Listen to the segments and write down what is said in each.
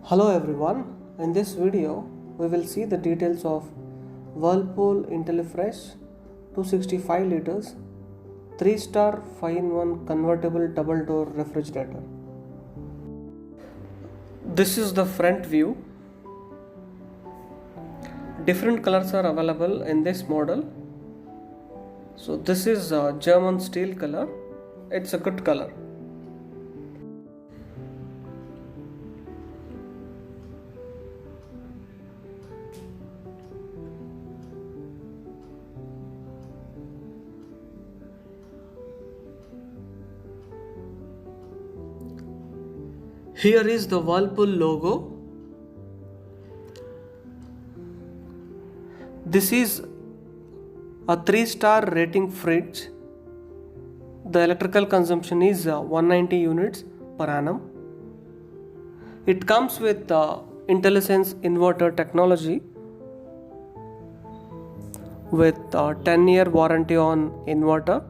Hello everyone, in this video we will see the details of Whirlpool INTELLIFRESH 265 liters 3-star 5-in-1 convertible double door refrigerator. This is the front view. Different colors are available in this model. So this is a German steel color. It's a good color. Here is the Whirlpool logo. This is a 3-star rating fridge. The electrical consumption is 190 units per annum. It comes with Intellisense inverter technology with a 10-year warranty on inverter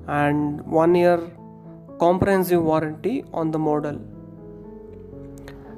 and 1-year comprehensive warranty on the model.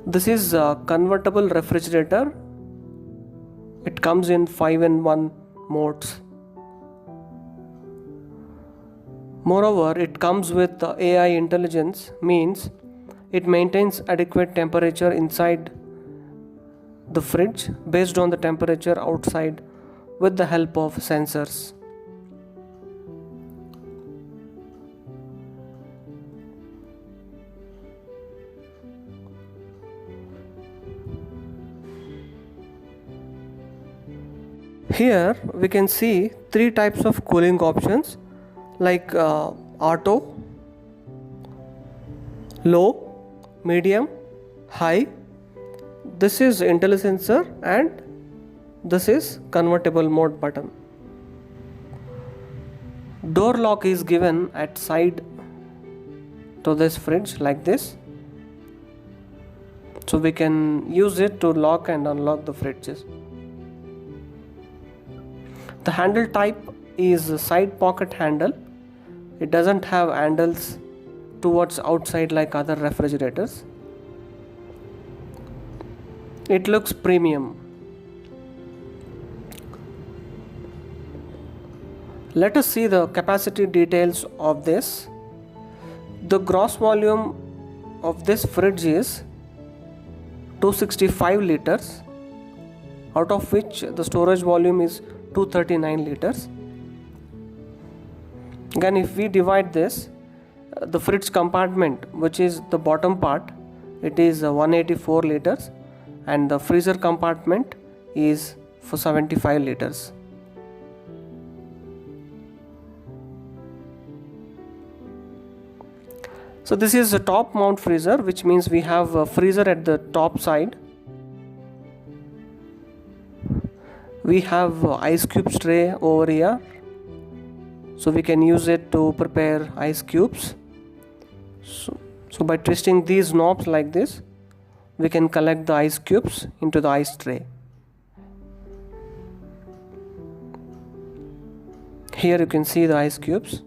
This is a convertible refrigerator. It comes in 5-in-1 modes. Moreover, it comes with AI intelligence, means it maintains adequate temperature inside the fridge based on the temperature outside with the help of sensors. Here we can see 3 types of cooling options like auto, low, medium, high. This is Intellisense and this is convertible mode button. Door lock is given at side to this fridge like this. So we can use it to lock and unlock the fridges. The handle type is a side pocket handle. It doesn't have handles towards outside like other refrigerators. It looks premium. Let us see the capacity details of this. The gross volume of this fridge is 265 liters, out of which the storage volume is 239 liters. Again, if we divide this, the fridge compartment, which is the bottom part, it is 184 liters and the freezer compartment is for 75 liters. So this is a top mount freezer, which means we have a freezer at the top side. We have ice cubes tray over here, so we can use it to prepare ice cubes. So by twisting these knobs like this, we can collect the ice cubes into the ice tray. Here you can see the ice cubes.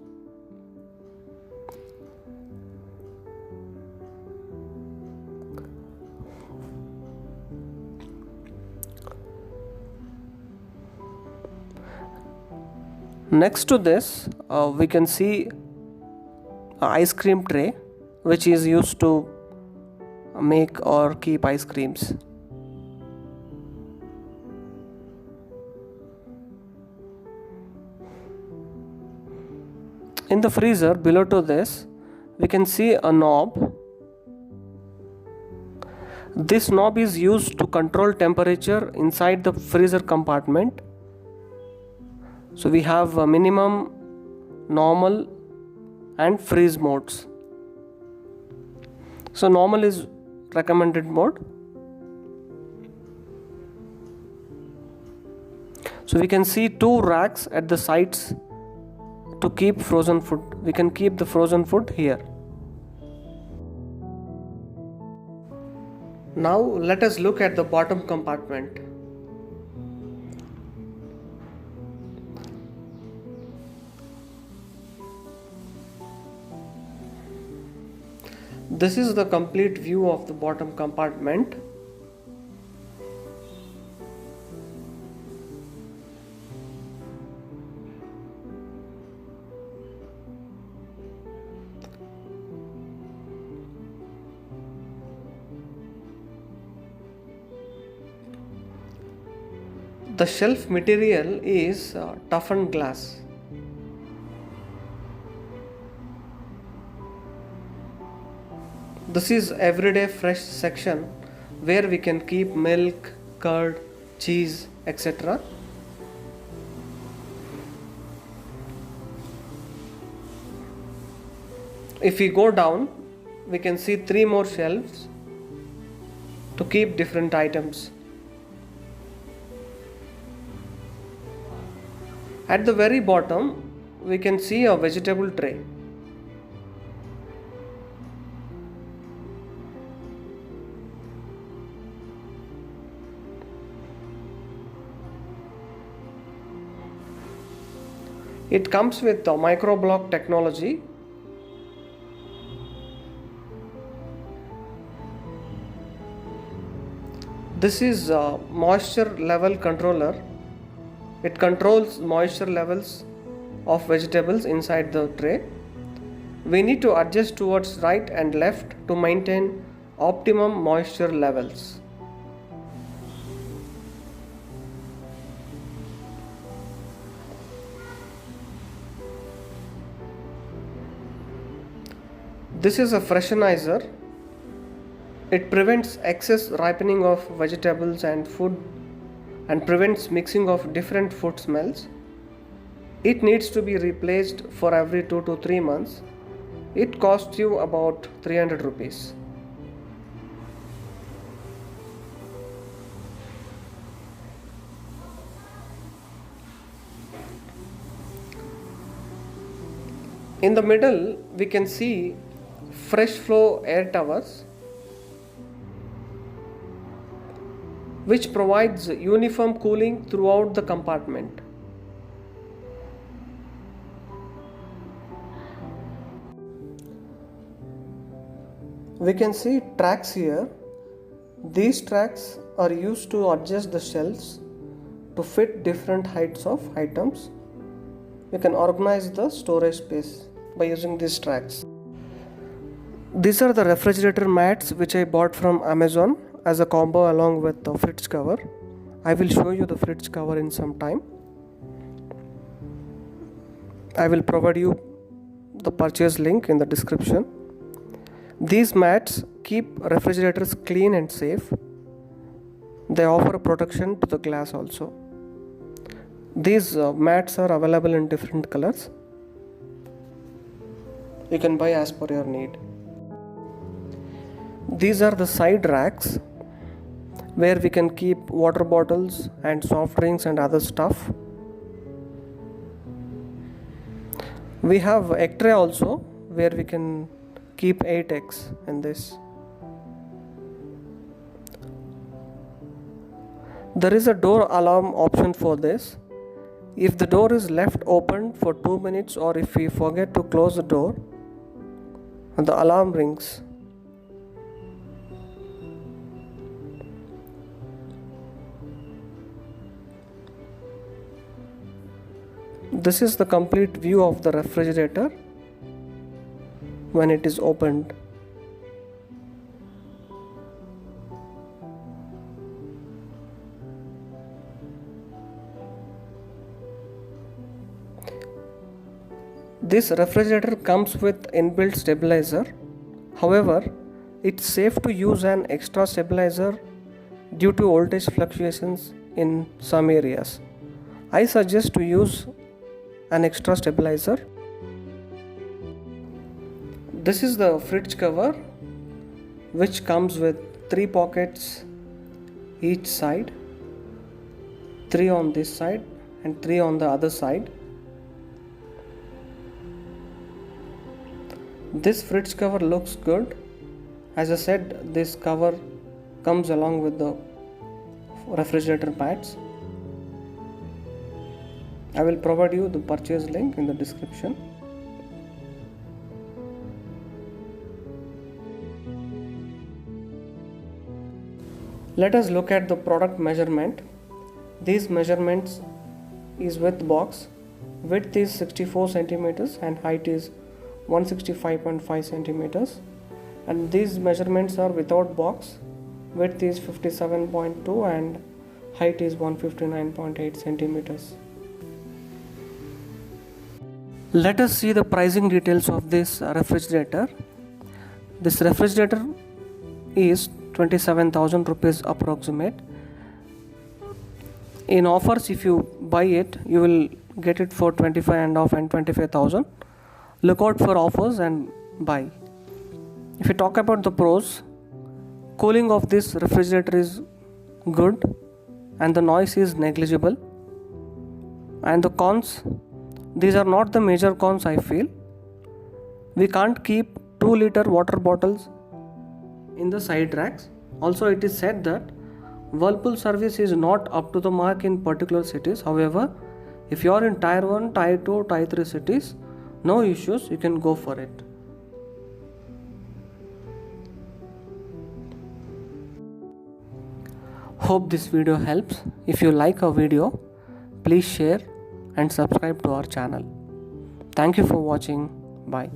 Next to this, we can see an ice cream tray, which is used to make or keep ice creams. In the freezer below to this, we can see a knob. This knob is used to control temperature inside the freezer compartment. So we have a minimum, normal and freeze modes. So normal is recommended mode. So we can see 2 racks at the sides to keep frozen food. We can keep the frozen food here. Now let us look at the bottom compartment. This is the complete view of the bottom compartment. The shelf material is toughened glass. This is everyday fresh section where we can keep milk, curd, cheese, etc. If we go down, we can see 3 more shelves to keep different items. At the very bottom, we can see a vegetable tray. It comes with the microblock technology. This is a moisture level controller. It controls moisture levels of vegetables inside the tray. We need to adjust towards right and left to maintain optimum moisture levels. This is a Foreignizer. It prevents excess ripening of vegetables and food and prevents mixing of different food smells. It needs to be replaced for every 2 to 3 months. It costs you about 300 rupees. In the middle, we can see fresh flow air towers, which provides uniform cooling throughout the compartment. We can see tracks here. These tracks are used to adjust the shelves to fit different heights of items. We can organize the storage space by using these tracks. These are the refrigerator mats which I bought from Amazon as a combo along with the fridge cover. I will show you the fridge cover in some time. I will provide you the purchase link in the description. These mats keep refrigerators clean and safe. They offer protection to the glass also. These mats are available in different colors. You can buy as per your need. These are the side racks where we can keep water bottles and soft drinks and other stuff. We have egg tray also where we can keep 8 eggs in this. There is a door alarm option for this. If the door is left open for 2 minutes or if we forget to close the door, the alarm rings. This is the complete view of the refrigerator when it is opened. This refrigerator comes with inbuilt stabilizer. However, it's safe to use an extra stabilizer due to voltage fluctuations in some areas. I suggest to use an extra stabilizer. This is the fridge cover, which comes with 3 pockets each side, 3 on this side and 3 on the other side. This fridge cover looks good. As I said, this cover comes along with the refrigerator pads. I will provide you the purchase link in the description. Let us look at the product measurement. These measurements is with box. Width is 64 centimeters and height is 165.5 centimeters. And these measurements are without box. Width is 57.2 and height is 159.8 centimeters. Let us see the pricing details of this refrigerator. This refrigerator is 27,000 rupees approximate. In offers, if you buy it, you will get it for 25.5 and 25,000. Look out for offers and buy. If you talk about the pros, cooling of this refrigerator is good and the noise is negligible. And the cons, these are not the major cons I feel. We can't keep 2-liter water bottles in the side racks. Also, it is said that Whirlpool service is not up to the mark in particular cities. However, if you are in tier 1, tier 2, tier 3 cities, no issues, you can go for it. Hope this video helps. If you like our video, please share and subscribe to our channel. Thank you for watching. Bye.